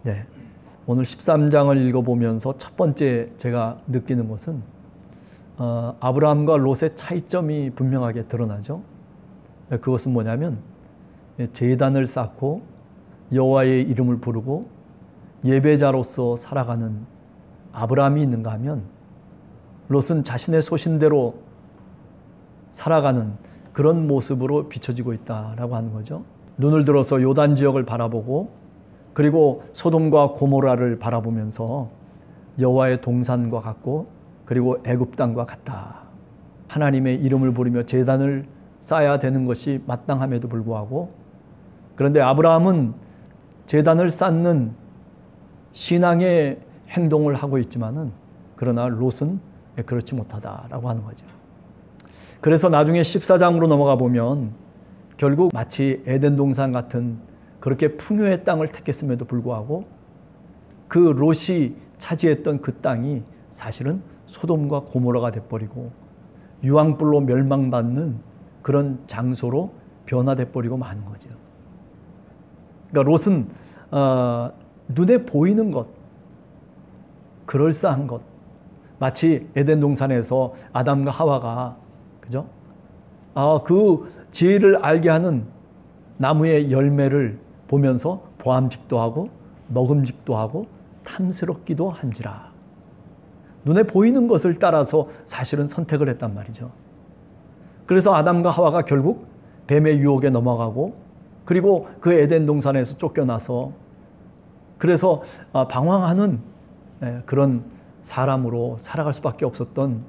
네. 오늘 13장을 읽어보면서 첫 번째 제가 느끼는 것은 아브라함과 롯의 차이점이 분명하게 드러나죠. 그것은 뭐냐면 제단을 쌓고 여호와의 이름을 부르고 예배자로서 살아가는 아브라함이 있는가 하면 롯은 자신의 소신대로 살아가는 그런 모습으로 비춰지고 있다라고 하는 거죠. 눈을 들어서 요단 지역을 바라보고 그리고 소돔과 고모라를 바라보면서 여호와의 동산과 같고 그리고 애굽 땅과 같다. 하나님의 이름을 부르며 제단을 쌓아야 되는 것이 마땅함에도 불구하고 그런데 아브라함은 제단을 쌓는 신앙의 행동을 하고 있지만은 그러나 롯은 그렇지 못하다라고 하는 거죠. 그래서 나중에 14장으로 넘어가 보면 결국 마치 에덴 동산 같은 그렇게 풍요의 땅을 택했음에도 불구하고 그 롯이 차지했던 그 땅이 사실은 소돔과 고모라가 돼버리고 유황불로 멸망받는 그런 장소로 변화돼 버리고 마는 거죠. 그러니까 롯은 눈에 보이는 것, 그럴싸한 것, 마치 에덴 동산에서 아담과 하와가 그죠? 그 지혜를 알게 하는 나무의 열매를 보면서 보암직도 하고 먹음직도 하고 탐스럽기도 한지라. 눈에 보이는 것을 따라서 사실은 선택을 했단 말이죠. 그래서 아담과 하와가 결국 뱀의 유혹에 넘어가고 그리고 그 에덴 동산에서 쫓겨나서 그래서 방황하는 그런 사람으로 살아갈 수밖에 없었던,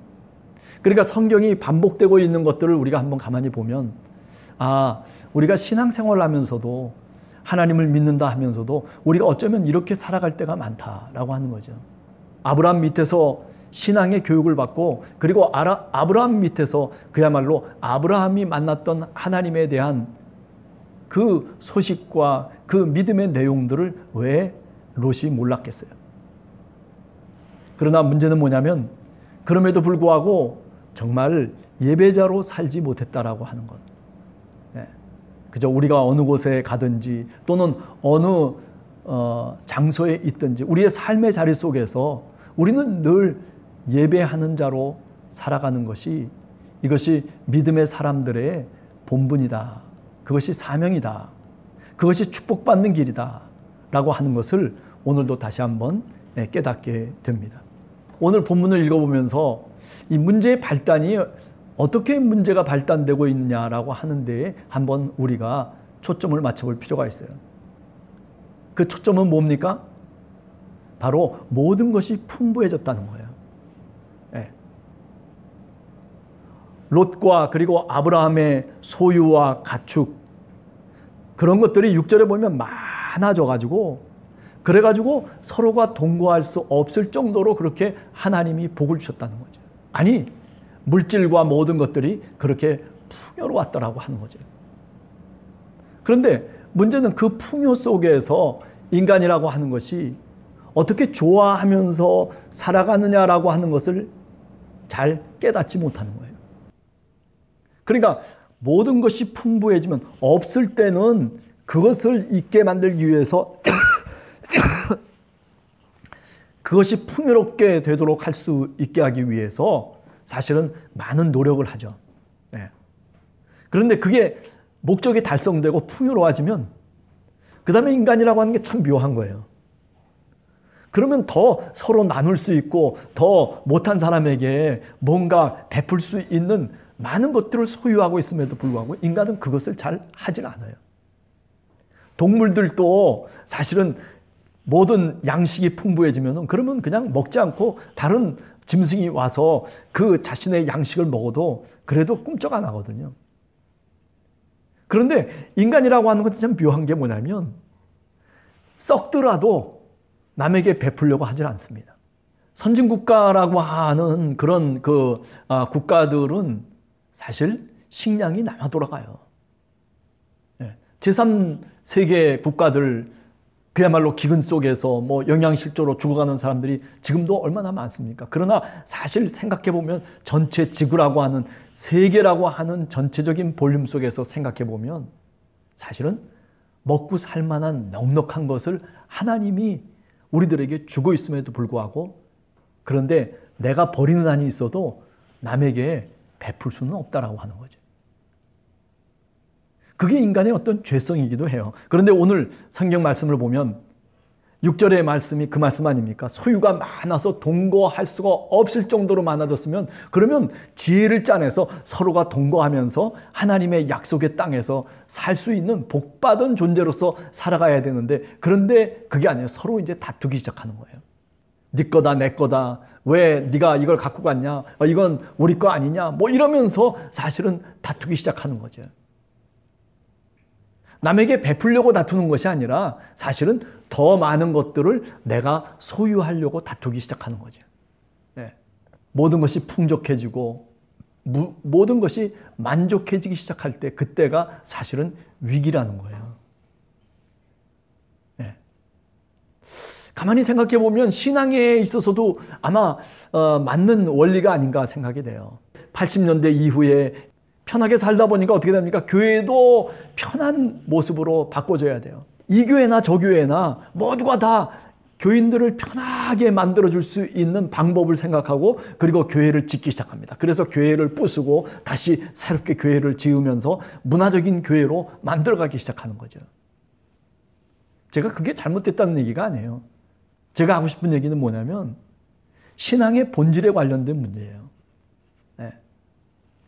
그러니까 성경이 반복되고 있는 것들을 우리가 한번 가만히 보면 우리가 신앙생활을 하면서도 하나님을 믿는다 하면서도 우리가 어쩌면 이렇게 살아갈 때가 많다라고 하는 거죠. 아브라함 밑에서 신앙의 교육을 받고 그리고 아브라함 밑에서 그야말로 아브라함이 만났던 하나님에 대한 그 소식과 그 믿음의 내용들을 왜 롯이 몰랐겠어요? 그러나 문제는 뭐냐면 그럼에도 불구하고 정말 예배자로 살지 못했다라고 하는 것. 그저 우리가 어느 곳에 가든지 또는 어느 장소에 있든지 우리의 삶의 자리 속에서 우리는 늘 예배하는 자로 살아가는 것이 이것이 믿음의 사람들의 본분이다. 그것이 사명이다. 그것이 축복받는 길이다. 라고 하는 것을 오늘도 다시 한번 깨닫게 됩니다. 오늘 본문을 읽어보면서 이 문제의 발단이 어떻게 문제가 발단되고 있느냐라고 하는 데에 한번 우리가 초점을 맞춰볼 필요가 있어요. 그 초점은 뭡니까? 바로 모든 것이 풍부해졌다는 거예요. 롯과 그리고 아브라함의 소유와 가축 그런 것들이 6절에 보면 많아져가지고 그래가지고 서로가 동거할 수 없을 정도로 그렇게 하나님이 복을 주셨다는 거죠. 아니 물질과 모든 것들이 그렇게 풍요로웠더라고 하는 거죠. 그런데 문제는 그 풍요 속에서 인간이라고 하는 것이 어떻게 좋아하면서 살아가느냐라고 하는 것을 잘 깨닫지 못하는 거예요. 그러니까 모든 것이 풍부해지면 없을 때는 그것을 있게 만들기 위해서 그것이 풍요롭게 되도록 할 수 있게 하기 위해서 사실은 많은 노력을 하죠. 그런데 그게 목적이 달성되고 풍요로워지면 그 다음에 인간이라고 하는 게 참 묘한 거예요. 그러면 더 서로 나눌 수 있고 더 못한 사람에게 뭔가 베풀 수 있는 많은 것들을 소유하고 있음에도 불구하고 인간은 그것을 잘 하질 않아요. 동물들도 사실은 모든 양식이 풍부해지면 그러면 그냥 먹지 않고 다른 짐승이 와서 그 자신의 양식을 먹어도 그래도 꿈쩍 안 하거든요. 그런데 인간이라고 하는 것은 참 묘한 게 뭐냐면 썩더라도 남에게 베풀려고 하질 않습니다. 선진국가라고 하는 그런 국가들은 사실 식량이 남아 돌아가요. 제3세계 국가들 그야말로 기근 속에서 영양실조로 죽어가는 사람들이 지금도 얼마나 많습니까? 그러나 사실 생각해보면 전체 지구라고 하는 세계라고 하는 전체적인 볼륨 속에서 생각해보면 사실은 먹고 살 만한 넉넉한 것을 하나님이 우리들에게 주고 있음에도 불구하고, 그런데 내가 버리는 한이 있어도 남에게 베풀 수는 없다라고 하는 거죠. 그게 인간의 어떤 죄성이기도 해요. 그런데 오늘 성경 말씀을 보면 6절의 말씀이 그 말씀 아닙니까? 소유가 많아서 동거할 수가 없을 정도로 많아졌으면, 그러면 지혜를 짜내서 서로가 동거하면서 하나님의 약속의 땅에서 살 수 있는 복받은 존재로서 살아가야 되는데, 그런데 그게 아니에요. 서로 이제 다투기 시작하는 거예요. 네 거다 내 거다, 왜 네가 이걸 갖고 갔냐, 이건 우리 거 아니냐, 뭐 이러면서 사실은 다투기 시작하는 거죠. 남에게 베풀려고 다투는 것이 아니라 사실은 더 많은 것들을 내가 소유하려고 다투기 시작하는 거죠. 네. 모든 것이 풍족해지고 모든 것이 만족해지기 시작할 때, 그때가 사실은 위기라는 거예요. 네. 가만히 생각해 보면 신앙에 있어서도 아마 맞는 원리가 아닌가 생각이 돼요. 80년대 이후에 편하게 살다 보니까 어떻게 됩니까? 교회도 편한 모습으로 바꿔줘야 돼요. 이 교회나 저 교회나 모두가 다 교인들을 편하게 만들어줄 수 있는 방법을 생각하고, 그리고 교회를 짓기 시작합니다. 그래서 교회를 부수고 다시 새롭게 교회를 지으면서 문화적인 교회로 만들어가기 시작하는 거죠. 제가 그게 잘못됐다는 얘기가 아니에요. 제가 하고 싶은 얘기는 뭐냐면 신앙의 본질에 관련된 문제예요. 네.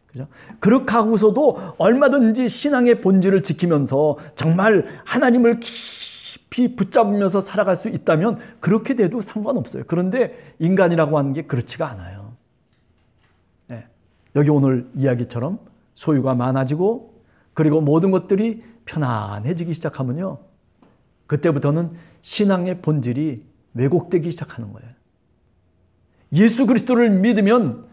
그죠? 그렇게 하고서도 얼마든지 신앙의 본질을 지키면서 정말 하나님을 깊이 붙잡으면서 살아갈 수 있다면 그렇게 돼도 상관없어요. 그런데 인간이라고 하는 게 그렇지가 않아요. 네. 여기 오늘 이야기처럼 소유가 많아지고 그리고 모든 것들이 편안해지기 시작하면요, 그때부터는 신앙의 본질이 왜곡되기 시작하는 거예요. 예수 그리스도를 믿으면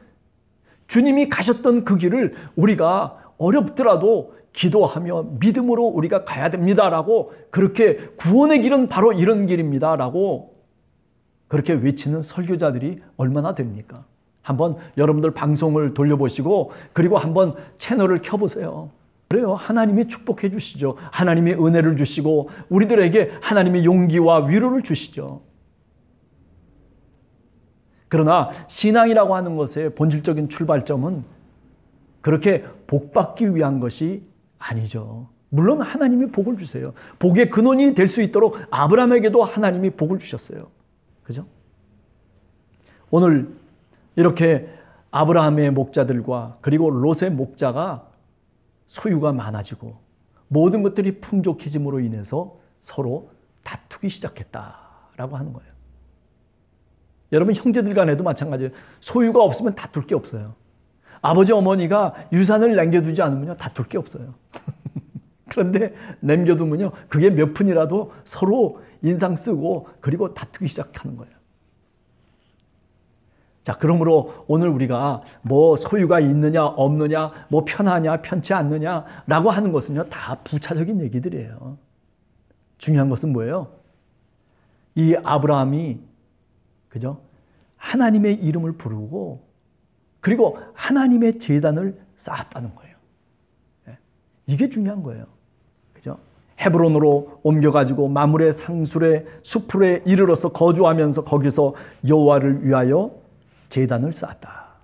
주님이 가셨던 그 길을 우리가 어렵더라도 기도하며 믿음으로 우리가 가야 됩니다라고, 그렇게 구원의 길은 바로 이런 길입니다라고 그렇게 외치는 설교자들이 얼마나 됩니까? 한번 여러분들 방송을 돌려보시고 그리고 한번 채널을 켜보세요. 그래요. 하나님이 축복해 주시죠. 하나님이 은혜를 주시고 우리들에게 하나님이 용기와 위로를 주시죠. 그러나 신앙이라고 하는 것의 본질적인 출발점은 그렇게 복받기 위한 것이 아니죠. 물론 하나님이 복을 주세요. 복의 근원이 될 수 있도록 아브라함에게도 하나님이 복을 주셨어요. 그죠? 오늘 이렇게 아브라함의 목자들과 그리고 롯의 목자가 소유가 많아지고 모든 것들이 풍족해짐으로 인해서 서로 다투기 시작했다라고 하는 거예요. 여러분, 형제들 간에도 마찬가지예요. 소유가 없으면 다툴 게 없어요. 아버지 어머니가 유산을 남겨두지 않으면 다툴 게 없어요. 그런데 남겨두면요, 그게 몇 푼이라도 서로 인상 쓰고 그리고 다투기 시작하는 거예요. 자, 그러므로 오늘 우리가 뭐 소유가 있느냐 없느냐, 뭐 편하냐 편치 않느냐라고 하는 것은요, 다 부차적인 얘기들이에요. 중요한 것은 뭐예요? 이 아브라함이, 그죠? 하나님의 이름을 부르고 그리고 하나님의 제단을 쌓았다는 거예요. 이게 중요한 거예요. 그죠? 헤브론으로 옮겨가지고 마므레 상술의 수풀에 이르러서 거주하면서 거기서 여호와를 위하여 제단을 쌓았다.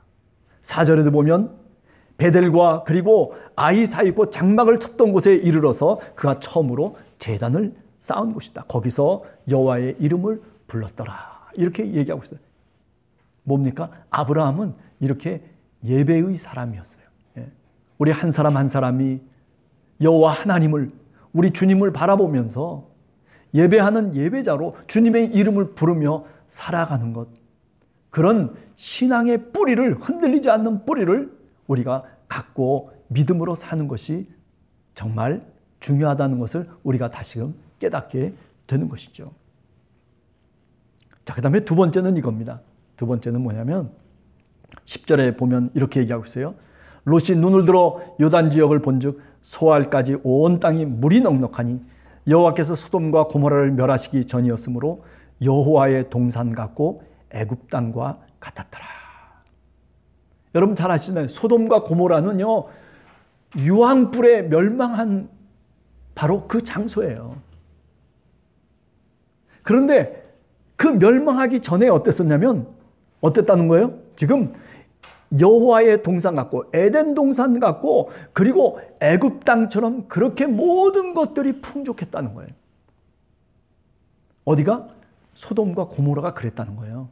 4절에도 보면 베델과 그리고 아이 사이고 장막을 쳤던 곳에 이르러서 그가 처음으로 제단을 쌓은 곳이다. 거기서 여호와의 이름을 불렀더라. 이렇게 얘기하고 있어요. 뭡니까? 아브라함은 이렇게 예배의 사람이었어요. 우리 한 사람 한 사람이 여호와 하나님을, 우리 주님을 바라보면서 예배하는 예배자로 주님의 이름을 부르며 살아가는 것, 그런 신앙의 뿌리를, 흔들리지 않는 뿌리를 우리가 갖고 믿음으로 사는 것이 정말 중요하다는 것을 우리가 다시금 깨닫게 되는 것이죠. 자, 그 다음에 두 번째는 이겁니다. 두 번째는 뭐냐면 10절에 보면 이렇게 얘기하고 있어요. 롯이 눈을 들어 요단 지역을 본즉 소알까지 온 땅이 물이 넉넉하니 여호와께서 소돔과 고모라를 멸하시기 전이었으므로 여호와의 동산 같고 애굽 땅과 같았더라. 여러분 잘 아시잖아요. 소돔과 고모라는요, 유황불에 멸망한 바로 그 장소예요. 그런데 그 멸망하기 전에 어땠었냐면 어땠다는 거예요? 지금 여호와의 동산 같고 에덴 동산 같고 그리고 애굽 땅처럼 그렇게 모든 것들이 풍족했다는 거예요. 어디가? 소돔과 고모라가 그랬다는 거예요.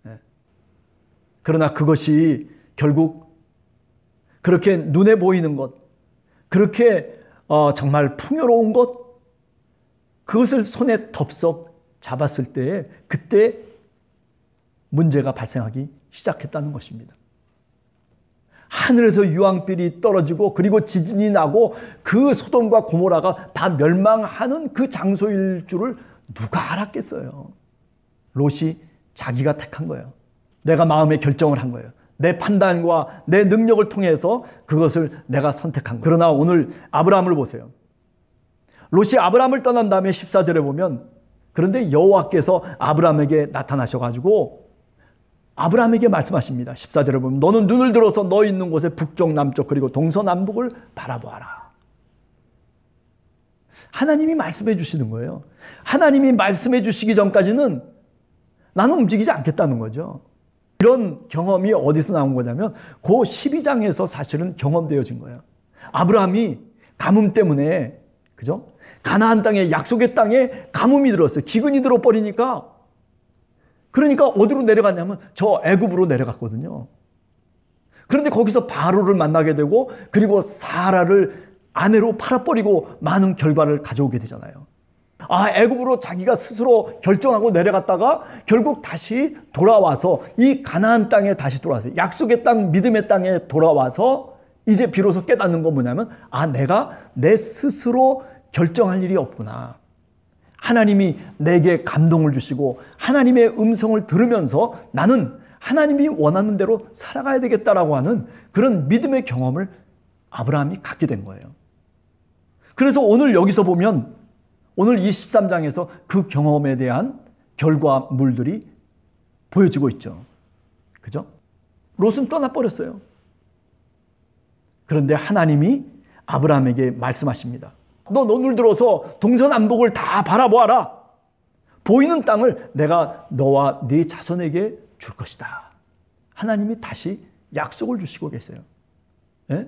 네. 그러나 그것이 결국 그렇게 눈에 보이는 것, 그렇게 정말 풍요로운 것, 그것을 손에 덥석 잡았을 때 그때 문제가 발생하기 시작했다는 것입니다. 하늘에서 유황불이 떨어지고 그리고 지진이 나고 그 소돔과 고모라가 다 멸망하는 그 장소일 줄을 누가 알았겠어요. 롯이 자기가 택한 거예요. 내가 마음의 결정을 한 거예요. 내 판단과 내 능력을 통해서 그것을 내가 선택한 거예요. 그러나 오늘 아브라함을 보세요. 롯이 아브라함을 떠난 다음에 14절에 보면 그런데 여호와께서 아브라함에게 나타나셔가지고 아브라함에게 말씀하십니다. 14절에 보면 너는 눈을 들어서 너 있는 곳에 북쪽 남쪽 그리고 동서남북을 바라보아라. 하나님이 말씀해 주시는 거예요. 하나님이 말씀해 주시기 전까지는 나는 움직이지 않겠다는 거죠. 이런 경험이 어디서 나온 거냐면 그 12장에서 사실은 경험되어진 거예요. 아브라함이 가뭄 때문에 그죠? 가나안 땅에 약속의 땅에 가뭄이 들었어요. 기근이 들어버리니까 그러니까 어디로 내려갔냐면 저 애굽으로 내려갔거든요. 그런데 거기서 바로를 만나게 되고 그리고 사라를 아내로 팔아버리고 많은 결과를 가져오게 되잖아요. 애굽으로 자기가 스스로 결정하고 내려갔다가 결국 다시 돌아와서 이 가나안 땅에 다시 돌아와서 약속의 땅, 믿음의 땅에 돌아와서 이제 비로소 깨닫는 건 뭐냐면 내가 내 스스로 결정할 일이 없구나. 하나님이 내게 감동을 주시고 하나님의 음성을 들으면서 나는 하나님이 원하는 대로 살아가야 되겠다라고 하는 그런 믿음의 경험을 아브라함이 갖게 된 거예요. 그래서 오늘 여기서 보면 오늘 23장에서 그 경험에 대한 결과물들이 보여지고 있죠. 그죠? 롯은 떠나버렸어요. 그런데 하나님이 아브라함에게 말씀하십니다. 너 눈을 들어서 동서남북을 다 바라보아라. 보이는 땅을 내가 너와 네 자손에게 줄 것이다. 하나님이 다시 약속을 주시고 계세요. 예?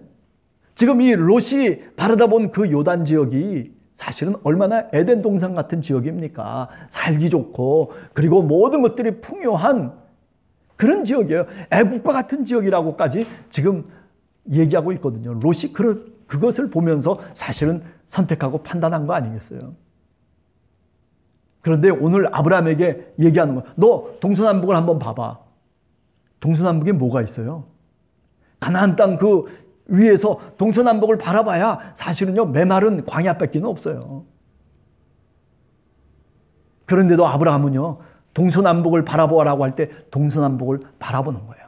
지금 이 롯이 바라다본 그 요단 지역이 사실은 얼마나 에덴 동산 같은 지역입니까? 살기 좋고 그리고 모든 것들이 풍요한 그런 지역이에요. 애국과 같은 지역이라고까지 지금 얘기하고 있거든요. 롯이 그것을 보면서 사실은 선택하고 판단한 거 아니겠어요? 그런데 오늘 아브라함에게 얘기하는 거야. 너 동서남북을 한번 봐봐. 동서남북에 뭐가 있어요? 가나안 땅 그 위에서 동서남북을 바라봐야 사실은요 메마른 광야밖에는 없어요. 그런데도 아브라함은요 동서남북을 바라보라고 할 때 동서남북을 바라보는 거예요.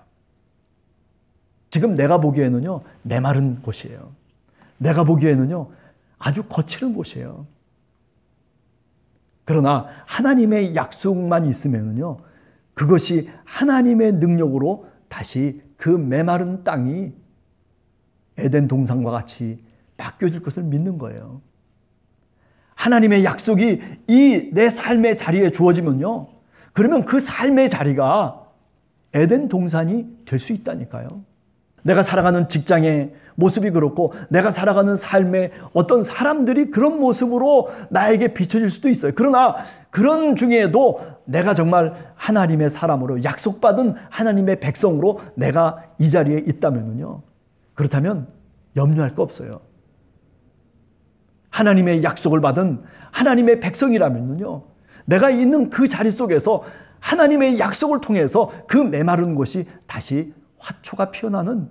지금 내가 보기에는요 메마른 곳이에요. 내가 보기에는요 아주 거칠은 곳이에요. 그러나 하나님의 약속만 있으면은요 그것이 하나님의 능력으로 다시 그 메마른 땅이 에덴 동산과 같이 바뀌어질 것을 믿는 거예요. 하나님의 약속이 이 내 삶의 자리에 주어지면요 그러면 그 삶의 자리가 에덴 동산이 될 수 있다니까요. 내가 살아가는 직장의 모습이 그렇고 내가 살아가는 삶의 어떤 사람들이 그런 모습으로 나에게 비춰질 수도 있어요. 그러나 그런 중에도 내가 정말 하나님의 사람으로 약속받은 하나님의 백성으로 내가 이 자리에 있다면요. 그렇다면 염려할 거 없어요. 하나님의 약속을 받은 하나님의 백성이라면요. 내가 있는 그 자리 속에서 하나님의 약속을 통해서 그 메마른 곳이 다시 화초가 피어나는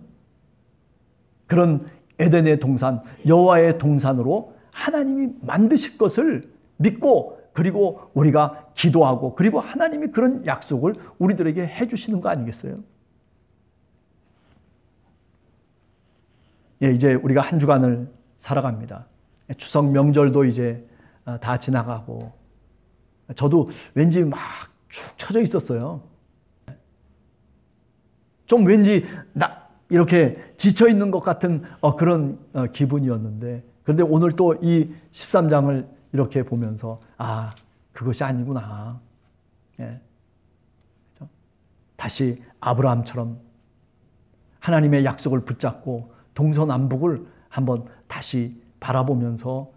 그런 에덴의 동산, 여호와의 동산으로 하나님이 만드실 것을 믿고 그리고 우리가 기도하고 그리고 하나님이 그런 약속을 우리들에게 해주시는 거 아니겠어요? 예, 이제 우리가 한 주간을 살아갑니다. 추석 명절도 이제 다 지나가고 저도 왠지 막 축 처져 있었어요. 좀 왠지 이렇게 지쳐 있는 것 같은 그런 기분이었는데 그런데 오늘 또 이 13장을 이렇게 보면서 아, 그것이 아니구나. 예. 그렇죠? 다시 아브라함처럼 하나님의 약속을 붙잡고 동서남북을 한번 다시 바라보면서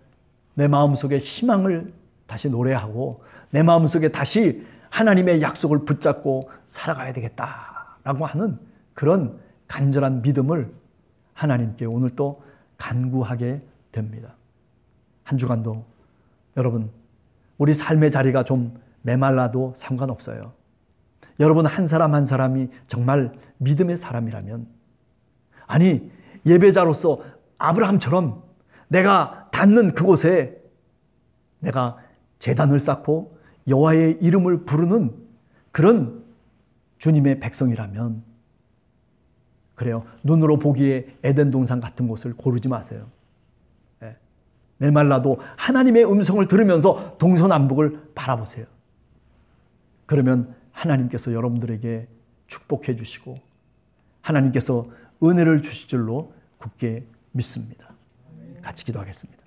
내 마음속에 희망을 다시 노래하고 내 마음속에 다시 하나님의 약속을 붙잡고 살아가야 되겠다라고 하는 그런 간절한 믿음을 하나님께 오늘 또 간구하게 됩니다. 한 주간도 여러분 우리 삶의 자리가 좀 메말라도 상관없어요. 여러분 한 사람 한 사람이 정말 믿음의 사람이라면, 아니 예배자로서 아브라함처럼 내가 닿는 그곳에 내가 제단을 쌓고 여호와의 이름을 부르는 그런 주님의 백성이라면, 그래요, 눈으로 보기에 에덴 동산 같은 곳을 고르지 마세요. 메말라도 하나님의 음성을 들으면서 동서남북을 바라보세요. 그러면 하나님께서 여러분들에게 축복해 주시고 하나님께서 은혜를 주실 줄로 굳게 믿습니다. 같이 기도하겠습니다.